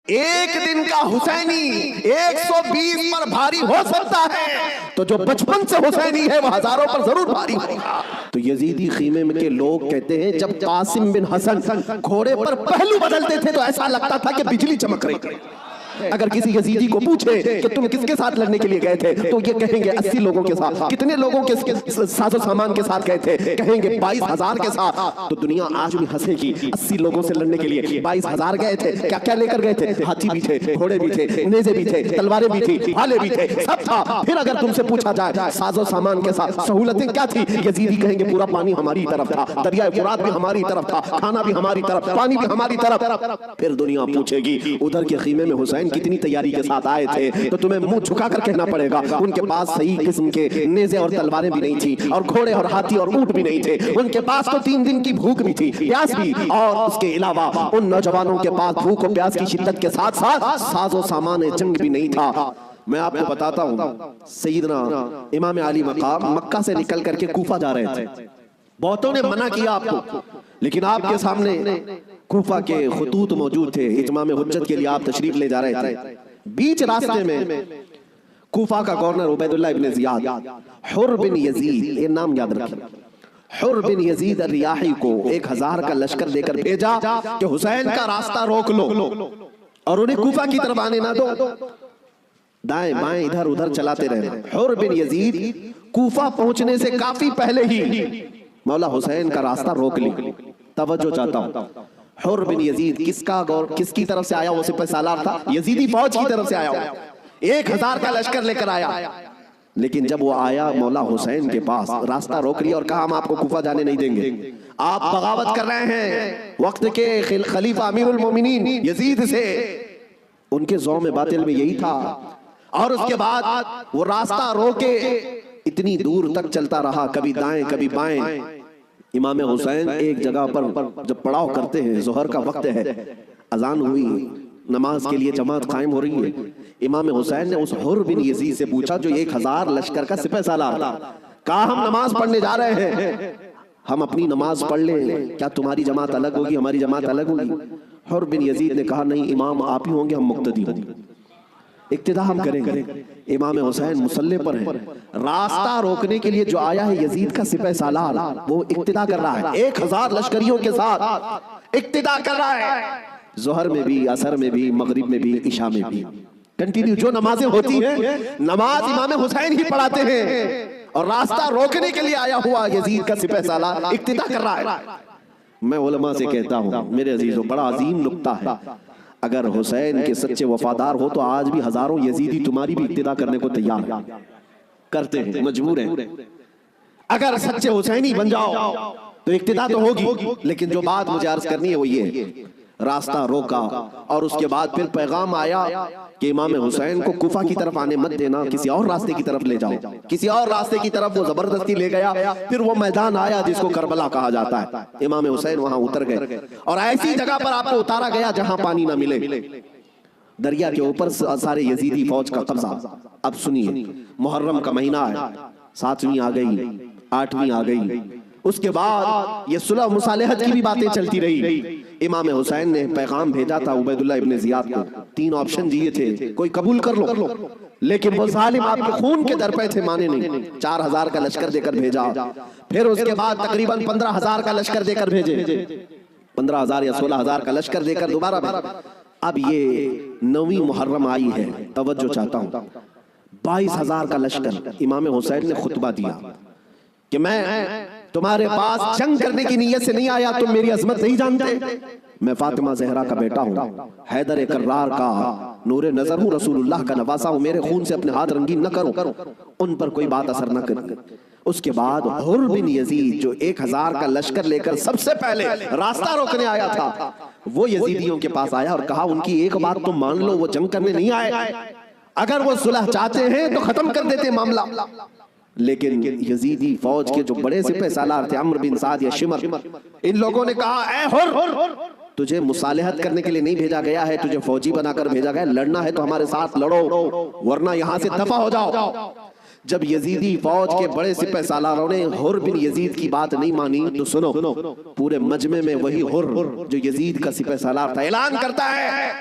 एक दिन का हुसैनी 120 पर भारी हो सकता है, तो जो बचपन से हुसैनी है वो हजारों पर जरूर भारी होगा। तो यजीदी खीमे में के लोग कहते हैं जब कासिम बिन हसन घोड़े पर पहलू बदलते थे तो ऐसा लगता था कि बिजली चमक रही। अगर किसी यजीदी को पूछे कि तुम किसके साथ लड़ने के लिए गए थे, तो ये कहेंगे 80 लोगों के साथ। कितने लोगों के साजो सामान के साथ गए थे, कहेंगे 22,000 के साथ। तो दुनिया आज भी हंसेगी, 80 लोगों से लड़ने के लिए 22,000 गए थे। क्या क्या लेकर गए थे? हाथी भी थे, घोड़े भी थे, नेज़े भी थे, तलवारें भी थी, भाले भी थे, सब था। फिर अगर तुमसे पूछा जाए साजो सामान के साथ सहूलतें क्या थी, यजीदी कहेंगे पूरा पानी हमारी तरफ था, दरिया फुरात भी हमारी तरफ था, खाना भी हमारी तरफ, पानी भी हमारी तरफ। फिर दुनिया पूछेगी उधर के खीमे में हुसैन कितनी तैयारी के साथ आए थे, तो तुम्हें मुंह झुकाकर कहना पड़ेगा उनके पास सही किस्म के नेज़े और तलवारें भी नहीं थी, और घोड़े और हाथी और ऊंट भी नहीं थे। उनके पास तो 3 दिन की भूख भी थी, प्यास भी, और उसके अलावा उन नौजवानों के पास भूख और प्यास की शिद्दत के साथ साथ साजो सामान जंग भी नहीं था। मैं आपको बताता हूँ, सैयदना इमाम अली मकाम मक्का से निकल करके कूफा जा रहे थे। बहुतों ने मना किया आपको, लेकिन आपके सामने कूफा के खुतूत मौजूद थे। इत्माम हुज्जत के लिए आप तशरीफ ले जा रहे थे। बीच रास्ते में कूफा का गवर्नर उबैदुल्लाह इब्न ज़ियाद, हुर बिन यजीद, ये नाम याद रखें, हुर बिन यजीद रियाही को 1000 का लश्कर देकर भेजा कि हुसैन का रास्ता रोक लो और उन्हें कूफा की तरफ आने ना दो। दाएं बाएं इधर उधर चलाते रहे। हुर बिन यजीद कूफा पहुंचने से काफी पहले ही मौला हुसैन का रास्ता रोक ली। तवज्जो चाहता हूं, हुर बिन यजीद किसकी तरफ से आया? वो सिपह सालार था, यजीदी फौज की तरफ से आया। 1000 का लश्कर लेकर आया, लेकिन जब वो आया मौला हुसैन के पास, रास्ता रोक लिया और कहा हम आपको कूफा जाने नहीं देंगे, आप बगावत कर रहे हैं वक्त के खलीफा अमीरुल मोमिनीन यजीद से। उनके ज़ौम बातिल में यही था। और उसके बाद वो रास्ता रोके इतनी दूर तक चलता रहा, कभी दाएं कभी बाएं। इमाम हुसैन एक जगह पर जब पड़ाव करते हैं, जोहर का वक्त है, अजान हुई, नमाज के लिए जमात कायम हो रही है, इमाम हुसैन ने उस हुर बिन यजीद से पूछा जो 1000 लश्कर का सिपह सालार था, कहा हम नमाज पढ़ने जा रहे हैं, हम अपनी नमाज पढ़ लें, क्या तुम्हारी जमात अलग होगी, हमारी जमात अलग होगी? हुर बिन यजीद ने कहा नहीं, इमाम आप ही होंगे, हम मुक्तदी होंगे, इक्तिदा हम करेंगे। इमाम हुसैन मुसल्ले पर है, रास्ता रोकने के लिए जो आया है यजीद का सिपह सालार, वो इक्तिदा कर रहा है 1000 लश्करियों के साथ इक्तिदा कर रहा है। जोहर में भी, असर में भी, मगरिब में भी, इशा में भी कंटिन्यू जो नमाजें होती हैं, नमाज इमाम हुसैन ही पढ़ाते हैं, और रास्ता रोकने के लिए आया हुआ यजीद का सिपह सालार इक्तिदा कर रहा है। मैं उलमा से कहता हूं मेरे अजीजों, बड़ा अजीम नुक्ता है, अगर हुसैन के सच्चे वफादार हो तो आज भी हजारों यजीदी तुम्हारी भी इक्तिदा करने को तैयार करते हैं, मजबूर हैं। अगर सच्चे हुसैनी बन जाओ तो इक्तिदा तो होगी, लेकिन जो बात मुझे अर्ज करनी है वो ये, रास्ता रोका और उसके बाद फिर पैगाम आया कि इमाम हुसैन को कुफा की तरफ आने मत देना, किसी और रास्ते की तरफ ले जाओ। किसी और रास्ते की तरफ वो जबरदस्ती ले गया। फिर वो मैदान आया जिसको करबला कहा जाता है, इमाम हुसैन वहां उतर गए और ऐसी जगह पर आपको उतारा गया जहां पानी ना मिले। दरिया के ऊपर सारे यजीदी फौज का कब्जा। अब सुनिए, मुहर्रम का महीना है, 7वीं आ गई, 8वीं आ गई, उसके बाद ये सुलह मुसालहत की भी बातें चलती रही। इमाम हुसैन ने पैगाम भेजा था उबैदुल्लाह इब्न ज़ियाद को, 3 ऑप्शन दिए थे, कोई कबूल कर लो, लेकिन वो जालिम आपके खून के दर पे थे, माने नहीं। 4000 का लश्कर देकर भेजा, फिर उसके बाद तकरीबन 15000 का लश्कर देकर भेजे, 15000 या 16000 का लश्कर देकर दोबारा भेजा। अब ये 9वीं मुहर्रम आई है, तवज्जो चाहता हूँ, 22000 का लश्कर। इमाम हुसैन ने खुतबा दिया कि मैं तुम्हारे पास जंग करने की नीयत से नहीं आया, तुम मेरी अजमत नहीं जानते, मैं फातिमा ज़हरा का बेटा हूँ, हैदर कर्रार का नूरे नजर हूँ, रसूलुल्लाह का नवासा हूँ, मेरे खून से अपने हाथ रंगीन न करो, उन पर कोई बात असर न करे। उसके बाद हुर बिन यजीद जो 1000 का लश्कर लेकर सबसे पहले रास्ता रोकने आया था, वो यजीदियों के पास आया और कहा उनकी एक बात तो मान लो, वो जंग करने नहीं आए, अगर वो सुलह चाहते हैं तो खत्म कर देते मामला। लेकिन यजीदी फौज के जो बड़े सिपह सालार थे, अम्र बिन साद या शिमर, इन लोगों ने कहा ऐ हुर, तुझे मुसालहत करने के लिए नहीं भेजा गया है, तुझे फौजी बनाकर भेजा गया, लड़ना है तो हमारे साथ लड़ो, वरना यहां से दफा हो जाओ। जब यजीदी फौज के बड़े सिपह सालारों ने हुर बिन यजीद की बात नहीं मानी, तो सुनो, पूरे मजमे में वही हुर जो यजीद का सिपह सालार था ऐलान करता है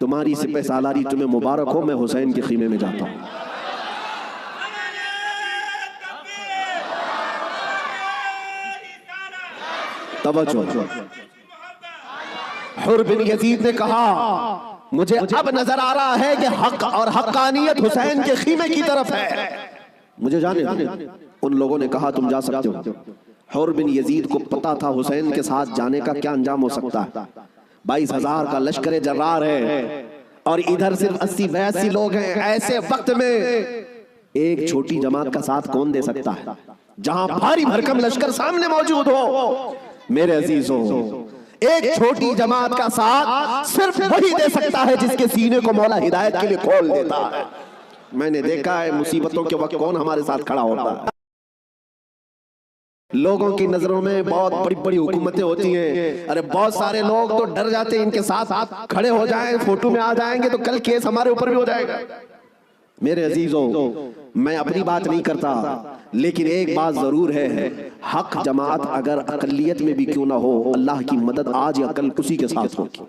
तुम्हारी सिपह सालारी तुम्हें मुबारक हो, मैं हुसैन के खीमे में जाता हूं। तवज्जो। हुर बिन यजीद ने कहा, मुझे अब नजर आ रहा है कि हक और हक्कानियत हुसैन के खीमे की तरफ है, मुझे जाने दो। उन लोगों ने कहा तुम जा सकते हो। हुर बिन यजीद को पता था हुसैन के साथ जाने का क्या अंजाम हो सकता है। 22,000 का लश्कर जर्रार है और इधर सिर्फ 80-82 लोग हैं। ऐसे वक्त में एक छोटी जमात का साथ कौन दे सकता है, जहां भारी भरकम लश्कर सामने मौजूद हो। मेरे अजीजों, एक छोटी जमात का साथ सिर्फ वही दे सकता है जिसके सीने को मौला हिदायत के लिए खोल देता है। मैंने देखा है मुसीबतों के वक्त कौन हमारे साथ खड़ा होता है। लोगों की नजरों में बहुत बड़ी बड़ी हुकूमतें होती हैं। अरे बहुत सारे लोग तो डर जाते हैं इनके साथ खड़े हो जाएं, फोटो में आ जाएंगे तो कल केस हमारे ऊपर भी हो जाएगा। मेरे अजीजों, मैं अपनी बात नहीं करता, लेकिन एक बात जरूर है, हक जमात अगर अकलियत में भी क्यों ना हो, अल्लाह की मदद आज या कल उसी के साथ होगी।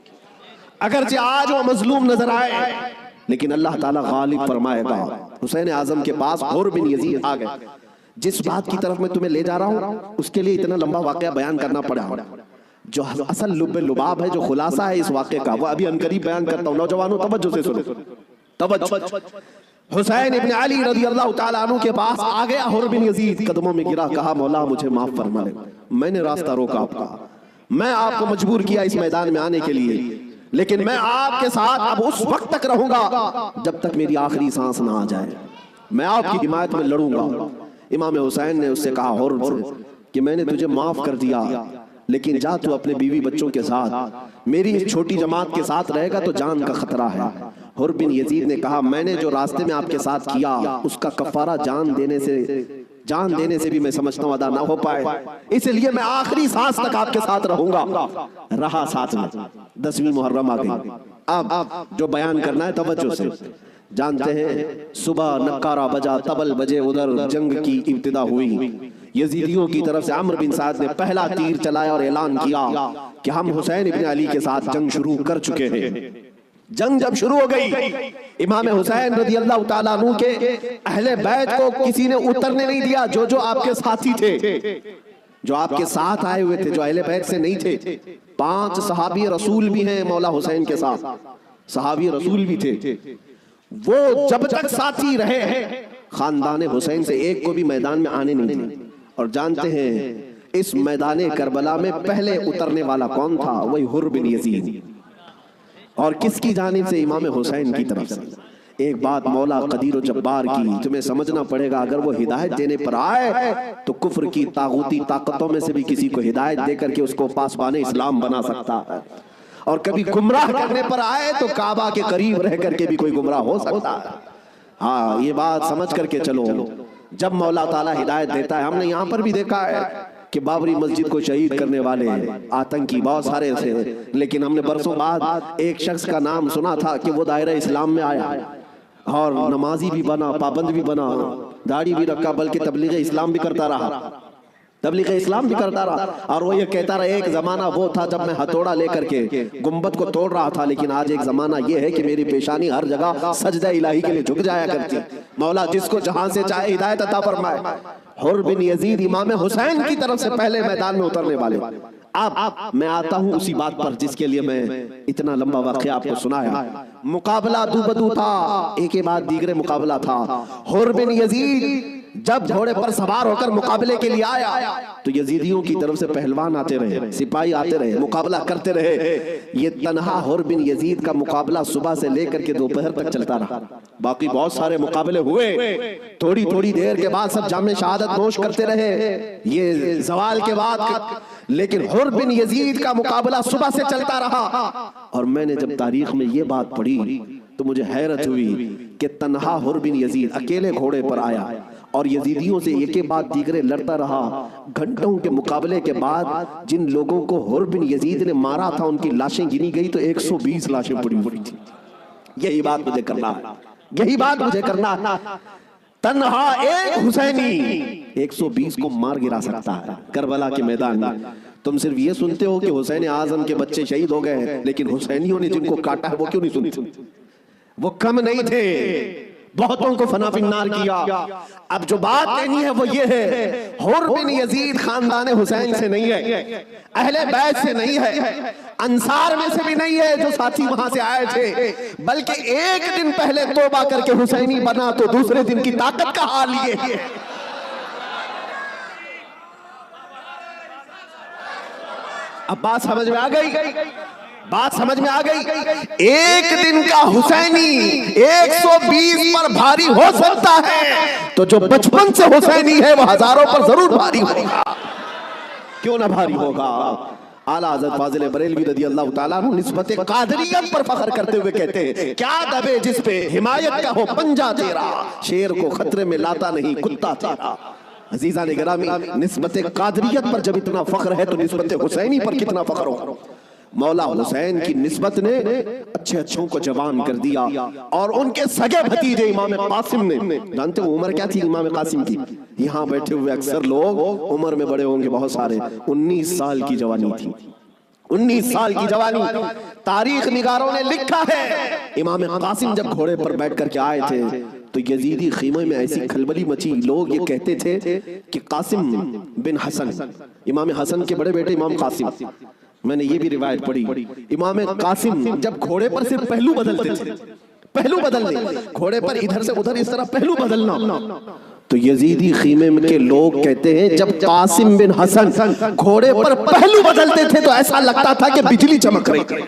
अगरचे आज वो मजलूम नजर आए, लेकिन अल्लाह ताला गालिब फरमाएगा। हुसैन आजम के पास हुर बिन यजीद आ गए। जिस बात की तरफ मैं तुम्हें ले जा रहा हूं, उसके लिए इतना लंबा वाकया बयान करना पड़ा। जो असल लुब्बे लुबाब है, जो खुलासा है इस वाकये का, वो अभी अनकरीब बयान करता हूं। नौजवानों तवज्जो से सुनो, तवज्जो। हुसैन इब्न अली रज़ी अल्लाह ताला अन्हु के पास आ गया हुर बिन यजीद, कदमों में गिरा, कहा मौला मुझे माफ फरमा ले, मैंने रास्ता रोका आपका, मैं आपको मजबूर किया इस मैदान में आने के लिए, लेकिन मैं आपके साथ अब उस वक्त तक रहूंगा जब तक मेरी आखिरी सांस ना आ जाए। मैं आपकी हिमायत में लड़ूंगा। इमाम हुसैन ने उससे कहा हुर कि मैंने तुझे माफ कर दिया, लेकिन जा तू अपने बीवी बच्चों के साथ, मेरी इस छोटी जमात के साथ रहेगा तो जान का खतरा है। हुर बिन यजीद ने कहा मैंने जो रास्ते में आपके साथ किया उसका कफारा जान देने से भी मैं समझता हूं अदा ना हो पाए, इसलिए मैं आखिरी सांस तक आपके साथ रहूंगा। रहा साथ में। 10वीं मुहर्रम आ गई। अब जो बयान करना है तवज्जो से। जानते हैं सुबह नक्कारा बजा, तबल बजे, उधर जंग की इब्तिदा हुई। यजीदियों की तरफ से अम्र बिन साद ने पहला तीर चलाया और ऐलान किया कि हम हुसैन इब्न अली के साथ जंग शुरू कर चुके हैं। जंग जब शुरू हो गई, इमाम हुसैन रज़ी अल्लाह ताला अन्हु के अहले बैत को किसी ने उतरने नहीं दिया। जो आपके साथी थे, जो आपके साथ आए हुए थे, जो अहले बैत से नहीं थे, 5 सहाबी रसूल भी हैं मौला हुसैन के साथ, सहाबी रसूल भी थे। वो जब तक साथी रहे खानदान हुसैन से एक को भी मैदान में आने नहीं दिया। और जानते हैं इस मैदान करबला में पहले उतरने वाला कौन था? वही हुर बिन यजीद। और किसकी जानिब से? इमाम हुसैन की तरफ से। एक बात मौला कदीर और जब्बार की तुम्हें समझना पड़ेगा, अगर वो हिदायत देने पर आए तो कुफ्र की तागूती ताकतों में से भी किसी को हिदायत देकर के उसको पासबान इस्लाम बना सकता है, और कभी गुमराह करने पर आए तो काबा के करीब रह करके भी कोई गुमराह हो सकता है। हाँ, ये बात समझ करके चलो। जब मौला ताला हिदायत देता है, हमने यहाँ पर भी देखा है कि बाबरी मस्जिद को शहीद करने वाले आतंकी बहुत सारे थे, लेकिन हमने बरसों बाद एक शख्स का नाम सुना था कि वो दायरा इस्लाम में आया और नमाजी भी बना, पाबंद भी बना, दाढ़ी भी रखा, बल्कि तबलीग इस्लाम भी करता रहा, तबलीग इस्लाम भी करता रहा। और वो ये कहता रहा एक जमाना वो था जब मैं हथौड़ा लेकर के गुंबद को तोड़ रहा था, लेकिन आज एक जमाना ये है कि मेरी पेशानी हर जगह सजदा इलाही के लिए झुक जाया करती। मौला जिसको जहां से चाहे हिदायत अता फरमाए। हुर बिन यजीद इमाम हुसैन की तरफ से पहले मैदान में उतरने वाले। अब मैं आता हूं उसी बात पर जिसके लिए मैं इतना लंबा वाकया आपको सुनाया। मुकाबला दूबदू था, एक के बाद दीगरे मुकाबला था। हुर बिन यजीद जब घोड़े पर सवार होकर मुकाबले के लिए आया तो यजीदियों की तरफ से पहलवान आते रहे, सिपाही आते रहे, मुकाबला करते रहे। ये तनहा हुर बिन यजीद का मुकाबला सुबह से लेकर के दोपहर तक चलता रहा। बाकी बहुत सारे मुकाबले हुए, थोड़ी थोड़ी देर के बाद सब जामे शहादत नोश करते रहे, ये जवाल के बाद, लेकिन हुर बिन यजीद का मुकाबला सुबह से चलता रहा। और मैंने जब तारीख में ये बात पढ़ी तो मुझे हैरत हुई कि तन्हा हुर बिन यजीद अकेले घोड़े पर आया और यजीदियों से एक के बाद दीगरे लड़ता रहा। घंटों के मुकाबले के बाद जिन लोगों को हुर बिन यजीद ने मारा था उनकी लाशें गिनी गई तो 120 लाशें पड़ी हुई थी। यही बात मुझे करना है, यही बात मुझे करना है। तन्हा एक हुसैनी 120 को मार गिरा सकता है करबला के मैदान में। तुम सिर्फ ये सुनते हो कि हुसैन आजम के बच्चे शहीद हो गए हैं, लेकिन हुसैनियों ने जिनको काटा है वो क्यों नहीं सुनते? वो कम नहीं थे, बहुतों को फना फिन्नार किया। अब जो बात कहनी है वो ये है, हुर बिन यजीद खानदान हुसैन से नहीं है, अहले बैत से नहीं है, अंसार में से भी नहीं है जो साथी वहां से आए थे, बल्कि एक दिन पहले तौबा करके हुसैनी बना तो दूसरे दिन की ताकत का हाल ये है। अब बात समझ में आ गई? बात समझ में आ गई? एक दिन का हुसैनी 120 पर भारी हो सकता है, तो जो बचपन से हुसैनी है वो हजारों पर जरूर भारी होगा। क्यों ना भारी होगा? आला हज़रत फाज़िल बरेलवी रज़ी अल्लाह ताला अन्हु निस्बत कादरियत पर फख्र करते हुए कहते हैं, क्या दबे जिस पे हिमायत का हो पंजा तेरा, शेर को खतरे में लाता नहीं कुत्ता तेरा। अजीज़ान गिरामी, निस्बत कादरियत पर जब इतना फख्र है तो निस्बत हुसैनी पर कितना फख्र हो। मौला हुसैन की निस्बत ने अच्छे अच्छों को जवान कर दिया, और उनके सगे भतीजे इमाम कासिम ने, जानते हो उम्र क्या थी इमाम कासिम की? यहाँ बैठे हुए अक्सर लोग उम्र में बड़े होंगे बहुत सारे, 19 साल की जवानी थी। 19 साल की जवानी। तारीख निगारों ने लिखा है, इमाम कासिम जब घोड़े पर बैठ करके आए थे तो यजीदी खीमे में ऐसी खलबली मची। लोग ये कहते थे कि कासिम बिन हसन, इमाम हसन के बड़े बेटे इमाम कासिम, मैंने ये भी रिवायत पढ़ी, इमाम कासिम जब घोड़े पर सिर्फ पहलू बदलते थे, पहलू बदलने, घोड़े पर इधर से उधर इस तरह पहलू बदलना, तो यजीदी खीमे के लोग कहते हैं जब कासिम बिन हसन घोड़े पर पहलू बदलते थे तो ऐसा लगता था कि बिजली चमक रही है,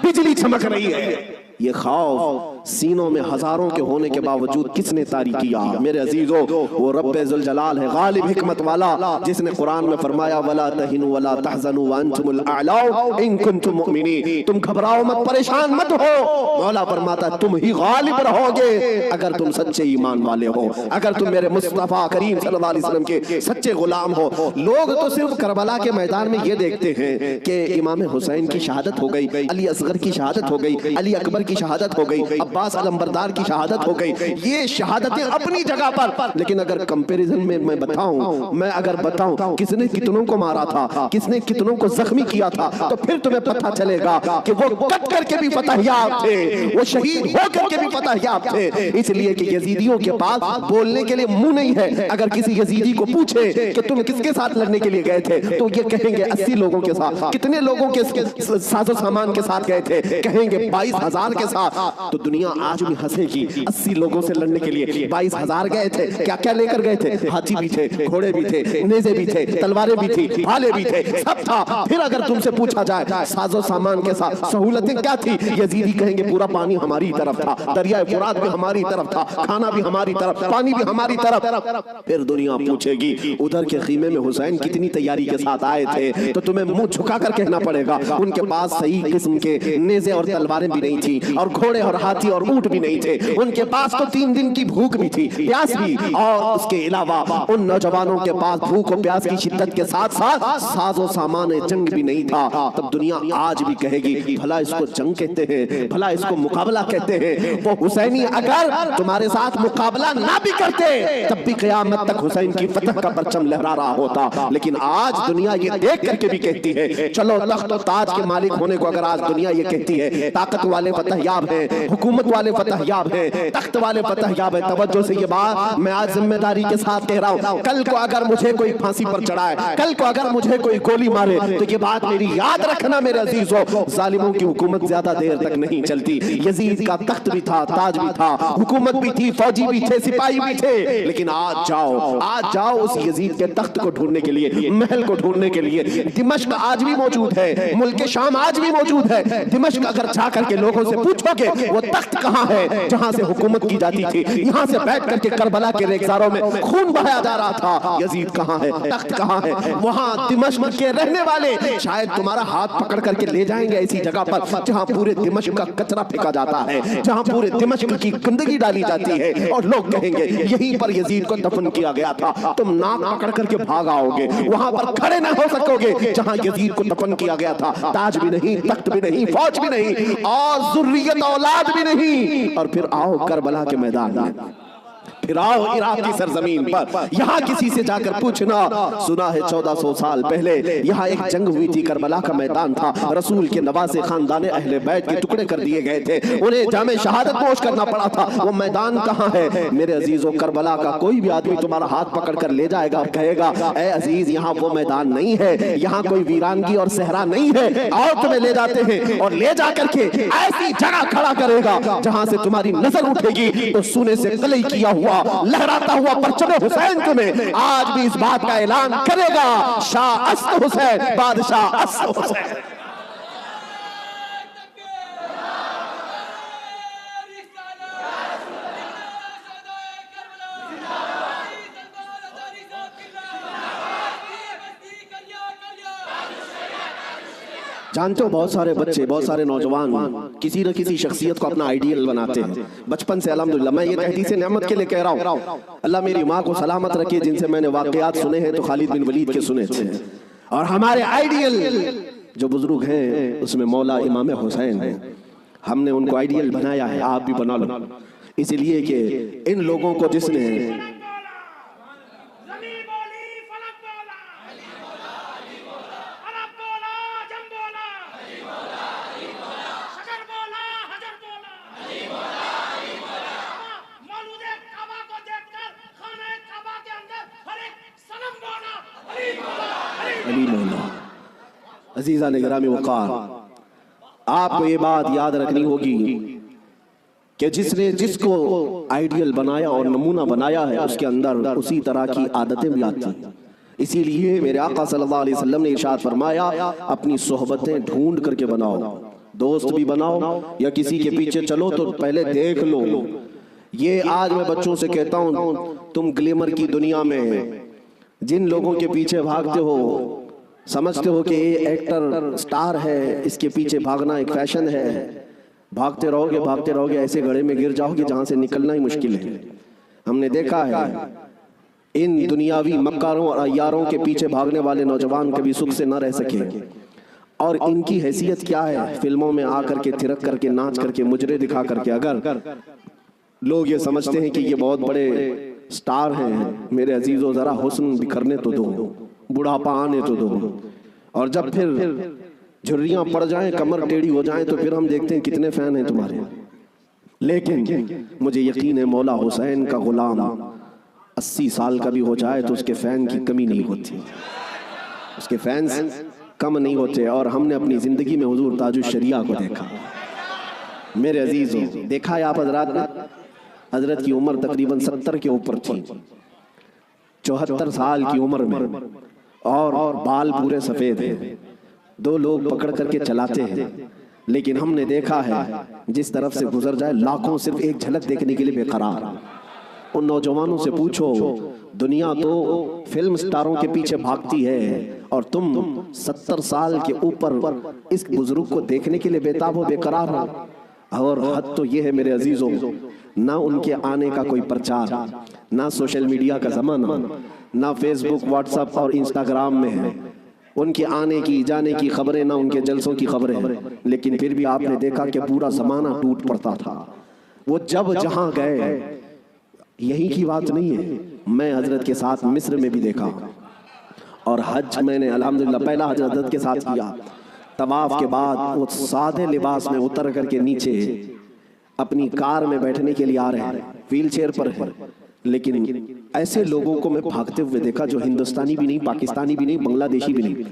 बिजली चमक रही है। ये खौफ सीनों में हजारों के होने के बावजूद किसने तारी किया? मेरे अजीजों, वो रब्बे जुल जलाल है, गालिब हिकमत वाला, जिसने कुरान में फरमाया वला तहिनु वला तहज़नु व अंतुमुल अअला इन कुंतुम मुमिनीन, तुम घबराओ मत, परेशान मत हो। मौला फरमाता तुम ही गालिब रहोगे अगर तुम सच्चे ईमान वाले हो, अगर तुम मेरे मुस्तफा करीम सल्लल्लाहु अलैहि वसल्लम के सच्चे गुलाम हो। लोग तो सिर्फ करबला के मैदान में ये देखते हैं कि इमाम हुसैन की शहादत हो गई, अली असगर की शहादत हो गई, अली अकबर की शहादत हो गई, अब्बास अलंबरदार की शहादत हो गई। ये शहादतें अपनी जगह पर, लेकिन अगर कंपैरिजन में मैं बताऊं, मैं अगर बताऊं किसने कितनों को मारा था, किसने कितनों को जख्मी किया था, तो फिर तुम्हें पता चलेगा कि वो कट करके भी फतहयाब थे, वो शहीद हो करके भी फतहयाब थे। इसलिए कि यजीदियों के पास बोलने के लिए मुंह नहीं है। अगर किसी यजीदी को पूछे कि तुम किसके साथ लड़ने के लिए गए थे, तो ये कहेंगे 80 लोगों के साथ। कितने लोगों के साजो सामान के साथ गए थे? कहेंगे 22,000 के साथ। तो दुनिया आज भी हंसेगी, 80 लोगों से लड़ने के लिए 22,000 गए थे। क्या क्या लेकर गए थे? हाथी भी थे, घोड़े भी थे, नेज़े भी थे, तलवारें भी थी, भाले भी थे, सब था। फिर अगर तुमसे पूछा जाए साजो सामान के साथ सहूलतें क्या थी, यजीदी कहेंगे पूरा पानी हमारी तरफ था, दरिया फुरात भी हमारी तरफ था, खाना भी हमारी तरफ, पानी भी हमारी तरफ। फिर दुनिया पूछेगी उधर के खीमे में हुसैन कितनी तैयारी के साथ आए थे, तो तुम्हें मुंह झुकाकर कहना पड़ेगा उनके पास सही किस्म के नेज़े और तलवारें भी नहीं थी, और घोड़े और हाथी और ऊंट भी नहीं थे। उनके पास तो 3 दिन की भूख भी थी, प्यास भी, और उसके अलावा उन नौजवानों के पास भूख और प्यास की शिद्दत के साथ साथ साजो सामान जंग भी नहीं था। तब दुनिया आज भी कहेगी भला इसको जंग कहते हैं, भला इसको मुकाबला कहते हैं। वो हुसैनी अगर तुम्हारे साथ मुकाबला ना भी करते तब भी क़यामत तक हुसैन की फतह का परचम लहरा रहा होता। लेकिन आज दुनिया ये देख करके भी कहती है, चलो तख्त और ताज के मालिक होने को अगर आज दुनिया ये कहती है, ताकत वाले फतहयाब हैं, हुकूमत वाले फतहयाब हैं, तख्त वाले फतहयाब हैं। तवज्जो से ये बात मैं आज जिम्मेदारी के साथ कह रहा हूँ। कल को अगर मुझे कोई फांसी पर चढ़ाए, कल को अगर मुझे कोई गोली मारे, तो ये बात मेरी याद रखना मेरे अजीजों, जालिमों की हुकूमत ज्यादा देर तक नहीं चलती। यजीद का तख्त भी था, ताज भी था, हुकूमत भी थी, फौजी भी थे, सिपाही भी थे। लेकिन आज जाओ उस यजीद के तख्त को ढूंढने के लिए, महल को ढूंढने के लिए। दिमश्क आज भी मौजूद है, मुल्क शाम आज भी मौजूद है। दिमश्क अगर जाकर के लोगों से पूछोगे वो तख्त कहाँ है जहां से हुकूमत की जाती थी, यहां से बैठ करके करबला के रेगिस्तानों में खून बहाया जा रहा था, यजीद कहाँ है, तख्त कहाँ है? वहां दिमश्क के रहने वाले शायद तुम्हारा हाथ पकड़ करके ले जाएंगे ऐसी जगह पर जहां पूरे दिमश्क का कचरा फेंका जाता है, जहां पूरे दिमश्क की गंदगी डाली जाती है, और लोग कहेंगे यहीं पर यजीद को दफन किया गया था। तुम नाक पकड़ करके भाग आओगे, वहां पर खड़े ना हो सकोगे जहां यजीद को दफन किया गया था। ताज भी नहीं, तख्त भी नहीं, फौज भी नहीं, और जुर्रियत औलाद भी नहीं। और फिर आओ करबला के मैदान में, फिर आओ इराक की सरजमीन पर, यहाँ किसी से जाकर पूछना, सुना है 1400 साल पहले यहाँ एक जंग हुई थी, करबला का मैदान था, रसूल के नवासे खानदान अहले बैत के टुकड़े कर दिए गए थे, उन्हें जामे शहादत पोश करना पड़ा था। वो मैदान कहाँ है? मेरे अजीजों, करबला का कोई भी आदमी तुम्हारा हाथ पकड़ कर ले जाएगा और कहेगा, ए अजीज यहाँ वो मैदान नहीं है, यहाँ कोई वीरानगी और सहरा नहीं है, और तुम्हें ले जाते हैं और ले जाकर के ऐसी जगह खड़ा करेगा जहां से तुम्हारी नजर उठेगी तो सोने से कलई किया हुआ लहराता हुआ परचम हुसैन तुम्हें आज भी इस बात का ऐलान करेगा, शाह अस्त हुसैन, बादशाह अस्त हुसैन। जानते हो, बहुत सारे बच्चे, बहुत सारे नौजवान किसी न किसी शख्सियत को अपना आइडियल बनाते हैं बचपन से। अल्हम्दुलिल्लाह, मैं ये तहदीस नेमत के लिए कह रहा हूँ, अल्लाह मेरी माँ को सलामत रखे, जिनसे मैंने वाकयात सुने हैं तो खालिद बिन वलीद के सुने थे, और हमारे आइडियल जो बुजुर्ग हैं उसमें मौला इमाम हुसैन है। हमने उनको आइडियल बनाया है, आप भी बना लो, इसलिए कि इन लोगों को जिसने अजीजा ने गिरामी वक़ार, आपको ये बात याद रखनी होगी कि जिसने जिसको आइडियल बनाया और नमूना बनाया है उसके अंदर उसी तरह की आदतें भी आती हैं। इसीलिए मेरे आका सल्लल्लाहु अलैहि वसल्लम ने इरशाद फरमाया, अपनी सोहबतें ढूंढ करके बनाओ, दोस्त भी बनाओ या किसी के पीछे चलो तो पहले देख लो। ये आज मैं बच्चों से कहता हूँ, तुम ग्लैमर की दुनिया में जिन लोगों के पीछे भागते हो, समझते हो कि ये एक्टर स्टार है, इसके पीछे भागना एक फैशन है, भागते रहोगे ऐसे गड्ढे में गिर जाओगे जहां से निकलना ही मुश्किल है। हमने देखा है इन दुनियावी मक्कारों और अय्यारों के पीछे भागने वाले नौजवान कभी सुख से न रह सके, और इनकी हैसियत क्या है, फिल्मों में आकर के थिरक करके नाच करके मुजरे दिखा करके अगर लोग ये समझते हैं कि ये बहुत बड़े स्टार हैं, मेरे अजीजों जरा हुस्न बिखरने तो दो, बुढ़ापा आने तो दो, और जब फिर झुर्रियां पड़ जाएं, कमर टेढ़ी हो जाएं, तो फिर हम देखते हैं कितने फैन हैं तुम्हारे। लेकिन मुझे यकीन है मौला हुसैन का गुलाम 80 साल का भी हो जाए तो उसके फैन की कमी नहीं होती, उसके फैंस कम नहीं होते। और हमने अपनी जिंदगी में हुजूर ताजुश शरिया को देखा, मेरे अजीजों, देखा है आप हजरात ने, हजरत की उम्र तकरीबन 70 के ऊपर थी, 74 साल की उम्र में, और बाल पूरे सफेद हैं, 2 लोग पकड़ करके चलाते हैं। लेकिन हमने देखा है जिस तरफ से गुजर जाए लाखों सिर्फ एक झलक देखने के लिए बेकरार। उन नौजवानों से पूछो, दुनिया तो फिल्म स्टारों के पीछे भागती है और तुम 70 साल के ऊपर इस बुजुर्ग को देखने के लिए बेताब हो, बेकरार हो। और हद तो ये है मेरे अजीजों, ना उनके आने का कोई प्रचार, ना सोशल मीडिया का जमाना, ना फेसबुक व्हाट्सएप और इंस्टाग्राम में है उनके आने की जाने की खबरें, ना उनके जलसों की खबरें। लेकिन फिर भी आपने देखा कि पूरा जमाना टूट पड़ता था। वो जब जहां गए, यही की बात नहीं है, मैं हजरत के साथ मिस्र में भी देखा, और हज मैंने अल्हम्दुलिल्लाह पहला हज हजरत के साथ किया। तवाफ के बाद वो सादे लिबास में उतर करके नीचे अपनी कार में बैठने के लिए आ रहे हैं, व्हील चेयर पर है, लेकिन ऐसे लोगों को मैं भागते हुए देखा जो हिंदुस्तानी भी नहीं, पाकिस्तानी भी नहीं, बांग्लादेशी भी नहीं,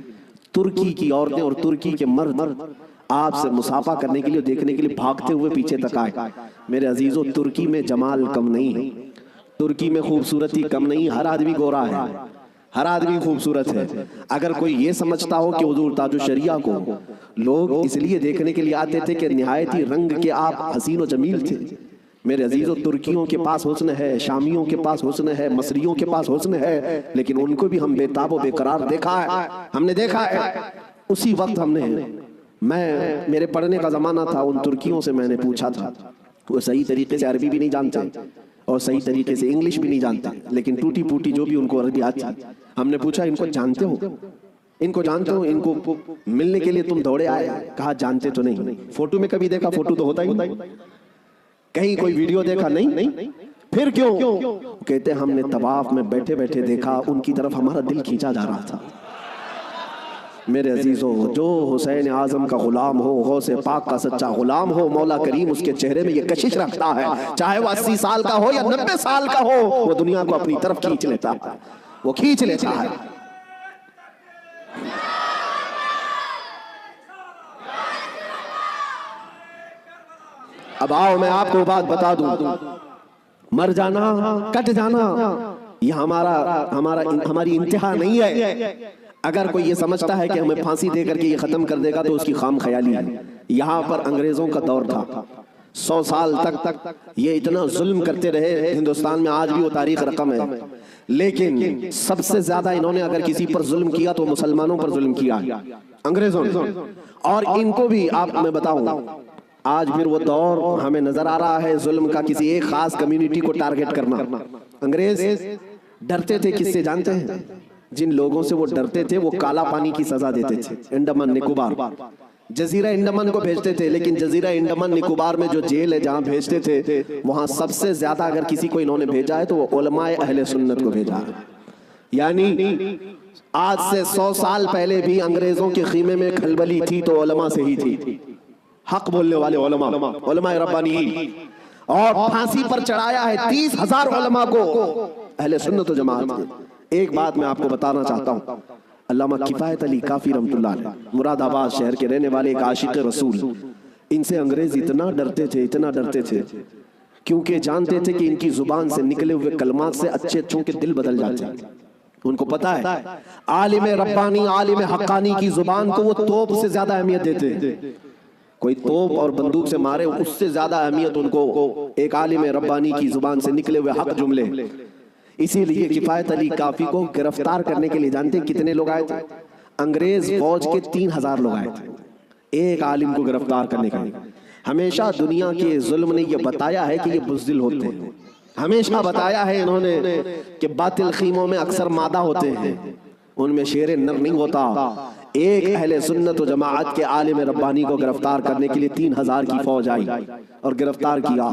तुर्की की औरतें और तुर्की के मर्द आपसे मुसाफा करने के लिए, देखने के लिए भागते हुए पीछे तक आए। मेरे अजीजों, तुर्की में जमाल कम नहीं है, तुर्की में खूबसूरती कम नहीं, हर आदमी गोरा है, हर आदमी खूबसूरत है। अगर कोई ये समझता हो कि हुजूर ताजुश शरिया को लोग इसलिए देखने के लिए आते थे कि निहायत ही रंग के आप हसीन और जमील थे, मेरे अजीजों, तुर्कियों के पास हुस्न है, शामियों के पास हुस्न है, मसरियों के पास हुस्न है, लेकिन उनको भी हम बेताब बेकरार देखा है, हमने देखा है। उसी वक्त मेरे पढ़ने का जमाना था, उन तुर्कियों से मैंने पूछा था, वो सही तरीके से अरबी भी नहीं जानते और सही तरीके से इंग्लिश भी नहीं जानते, लेकिन टूटी फूटी जो भी उनको अरबी आती। हमने पूछा, इनको जानते हो, इनको जानते हो, इनको मिलने के लिए तुम दौड़े आए? कहा जानते तो नहीं, फोटो में कभी देखा, फोटो तो होता ही, कहीं कोई वीडियो देखा नहीं, फिर क्यों? कहते हमने तवाफ में बैठे बैठे देखा, उनकी तरफ हमारा दिल खींचा जा रहा था। मेरे अजीजों, जो हुसैन आजम का गुलाम हो, गौसे पाक का सच्चा गुलाम हो, मौला करीम उसके चेहरे में ये कशिश रखता है, चाहे वो 80 साल का हो या 90 साल का हो, वो दुनिया को अपनी तरफ खींच लेता है, वो खींच लेता है। अब आओ मैं आपको बात बता दूं, मर जाना, कट जाना, ये हमारी इंतहा नहीं है। अगर कोई ये समझता है कि हमें फांसी देकर के ये खत्म कर देगा तो उसकी खाम ख्याली है। यहाँ पर अंग्रेजों का दौर था, 100 साल तक ये इतना जुल्म करते रहे। हिंदुस्तान में आज भी वो तारीख रकम है, लेकिन सबसे ज्यादा इन्होंने अगर किसी पर जुल्म किया तो मुसलमानों पर जुल्म किया अंग्रेजों ने। और इनको भी आप मैं बताऊं, आज फिर वो दौर हमें नजर आ रहा है जुल्म का, किसी एक खास कम्युनिटी को टारगेट करना। अंग्रेज डरते थे किससे जानते हैं? जिन लोगों से वो डरते थे वो काला पानी की सजा देते थे। अंडमान निकोबार, जजीरा अंडमान को भेजते थे, लेकिन जजीरा अंडमान निकोबार में जो जेल है जहां भेजते थे, वहां सबसे ज्यादा अगर किसी को इन्होंने भेजा है तो वो उलमाए अहले सुन्नत को भेजा है। यानी आज से 100 साल पहले भी अंग्रेजों के खीमे में खलबली थी तो उलमा से ही थी, हक बोलने वाले उलमा, उलमाए रब्बानी। और फांसी पर चढ़ाया है 30,000 उलमा को अहले सुन्नत व जमात ने। एक बात मैं आपको बताना चाहता हूँ, अल्लामा किफायत अली काफी रहमतुल्लाह अलैह, मुरादाबाद शहर के रहने वाले एक आशिक रसूल, इनसे अंग्रेज इतना डरते थे क्योंकि जानते थे कि इनकी जुबान से निकले हुए कलमात से अच्छे अच्छों के दिल बदल जाते हैं। उनको पता है आलिम रब्बानी, आलिम हक्कानी की जुबान को वो तोप से ज्यादा अहमियत देते हैं। कोई तोप और बंदूक से मारे उससे ज्यादा अहमियत उनको एक आलिम रब्बानी की जुबान से निकले हुए हक जुमले। इसीलिए किफायत अली काफी को गिरफ्तार करने के लिए जानते कितने लोग आए थे? अंग्रेज फौज के 3,000 लोग आए थे एक आलिम को गिरफ्तार करने के लिए। हमेशा दुनिया के जुल्म ने यह बताया है कि ये बुज़दिल होते हैं, हमेशा बताया है इन्होंने कि बातिल खीमों में अक्सर मादा होते हैं, उनमें शेर नर नहीं होता। एक अहले सुन्नत व जमाअत के आलिम रब्बानी को गिरफ्तार करने के लिए 3,000 की फौज आई और गिरफ्तार किया।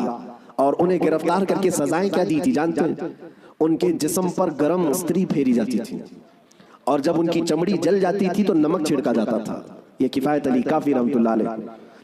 और उन्हें गिरफ्तार करके सजाएं क्या दी थी जानते हैं? उनके जिस्म पर गरम स्त्री फेरी जाती थी और जब उनकी चमड़ी जल जाती थी तो नमक छिड़का जाता था। ये किफायत अली काफी रहमतुल्लाह अलैह,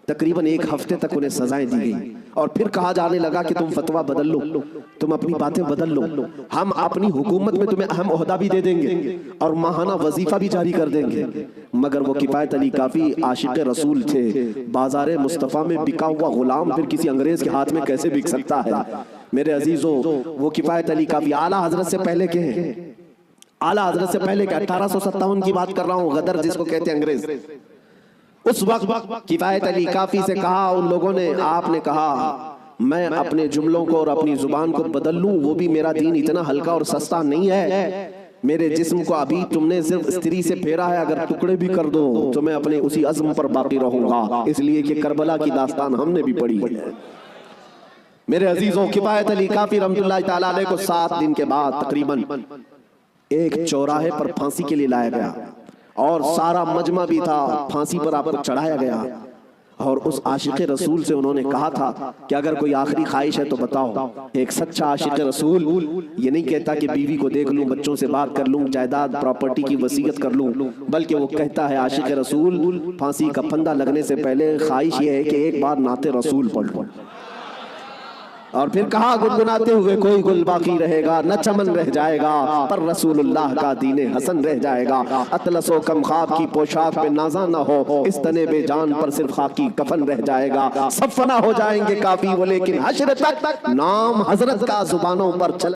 तकरीबन 1 हफ्ते तक उन्हें सजाएं दी गई और फिर कहा जाने लगा कि तुम फतवा बदल लो, तुम अपनी बातें बदल लो, हम अपनी हुकूमत में तुम्हें अहम ओहदा भी दे देंगे और माहाना वजीफा भी जारी कर देंगे। मगर वो किफायत अली काफी आशिक रसूल थे, बाजार मुस्तफ़ा में बिका हुआ गुलाम फिर किसी अंग्रेज के हाथ में कैसे बिक सकता है? मेरे अजीजों, वो किफायत अली काफी आला हजरत से पहले के हैं, आला हजरत से पहले के 1857 की बात कर रहा हूँ, गदर जिसको कहते हैं अंग्रेज। उस वक्त किफायत अली काफी से कहा उन लोगों ने, आपने कहा मैं अपने जुमलों को और अपनी जुबान को बदल लूं, वो भी मेरा दीन इतना हल्का और सस्ता नहीं है। मेरे जिस्म को अभी तुमने सिर्फ स्त्री से फेरा है, अगर टुकड़े भी कर दो तो मैं अपने उसी अज़्म पर बाकी रहूंगा। इसलिए कि करबला की दास्तान हमने भी पढ़ी है। मेरे अजीजों, किफायत अली काफी रहमतुल्लाह ताला अलैह को 7 दिन के बाद तकरीबन एक चौराहे पर फांसी के लिए लाया गया और सारा मजमा भी था, फांसी पर आपको चढ़ाया गया। और उस आशिक रसूल से उन्होंने कहा था कि अगर कोई आखिरी ख्वाहिश है तो बताओ। एक सच्चा आशिक रसूल ये नहीं कहता कि बीवी को देख लूं, बच्चों से बात कर लूं, जायदाद प्रॉपर्टी की वसीयत कर लूं, बल्कि वो कहता है आशिक रसूल फांसी का फंदा लगने से पहले ख्वाहिश ये है कि एक बार नाते रसूल पढ़ लो। और फिर कहा गुनगुनाते हुए, कोई गुल बाकी रहेगा न चमन रह जाएगा, पर रसूलुल्लाह का दीने हसन रह जाएगा। अतलसो कम ख्वाब की पोशाक पे नाजा न हो, इस तने बेजान पर सिर्फ खाकी कफन रह जाएगा। सब फना हो जाएंगे काफी वो, लेकिन हश्र तक नाम हजरत का जुबानों पर चल